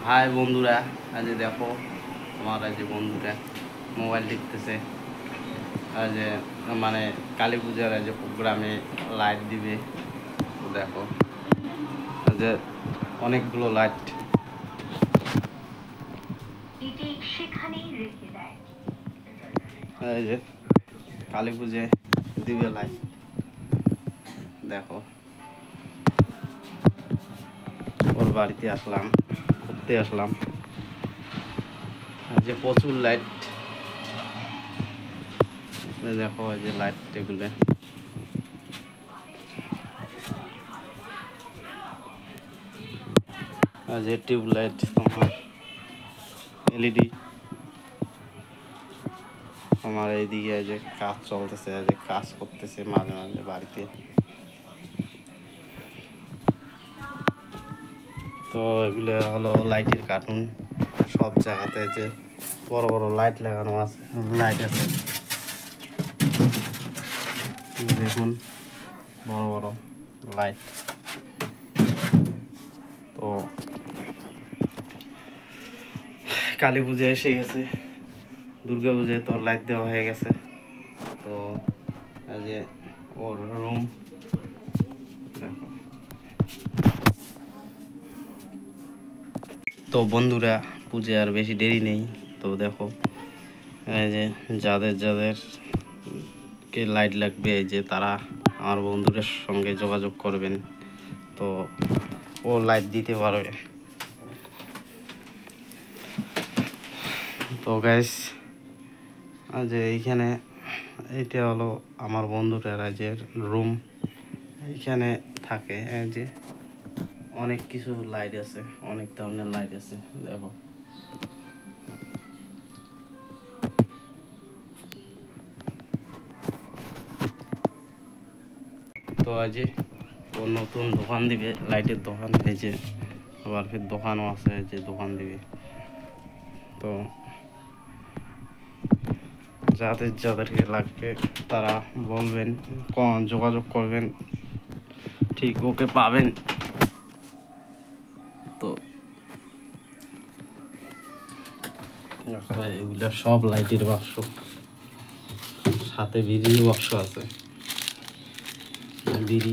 High বন্ধুরা, আজ দেখো আমার আজ বন্ধুরা মোবাইল দেখতেছে। আজ মানে কালী পূজার আজ প্রোগ্রামে লাইট দিবে। দেখো আজ অনেকগুলো লাইট যে কালী পূজায় দিবে লাইট। দেখো ওর বাড়িতে আসলাম, ঘুরতে আসলাম, যে প্রচুর লাইট। দেখো এই যে লাইট টেবিলে যে টিউবলাইট, তোমার এলইডি। আমার এইদিকে যে কাজ চলতেছে, যে কাজ করতেছে মাঝে মাঝে বাড়িতে। তো এগুলো হলো লাইটের কার্টুন। সব জায়গাতে যে বড় বড় লাইট লাগানো আছে, লাইট আছে দেখুন, বড় বড় লাইট। তো কালী পূজা এসে গেছে, দুর্গা পূজায় তো লাইট দেওয়া হয়ে গেছে। তো এই যে ওর রুম দেখো। তো বন্ধুরা, পূজা আর বেশি দেরি নেই। তো দেখো এই যে যাদের কে লাইট লাগবে, এই যে তারা আমার বন্ধুদের সঙ্গে যোগাযোগ করবেন, তো ও লাইট দিতে পারবে। তো গাইস, যে এইখানে এইটা হলো আমার বন্ধুরা রাজের রুম। এইখানে থাকে এই যে অনেক কিছু লাইট আছে, অনেক ধরনের লাইট আছে দেখো। তো আজ ও নতুন দোকান দিবে, লাইটের দোকান। এই যে আবার ফির দোকানও আছে, যে দোকান দিবে। তো যাদেরকে লাগবে তারা বলবেন, যোগাযোগ করবেন, ঠিক ওকে পাবেন। তো এগুলো সব লাইটের বাক্স, সাথে বিড়ির বাক্স আছে, বিড়ি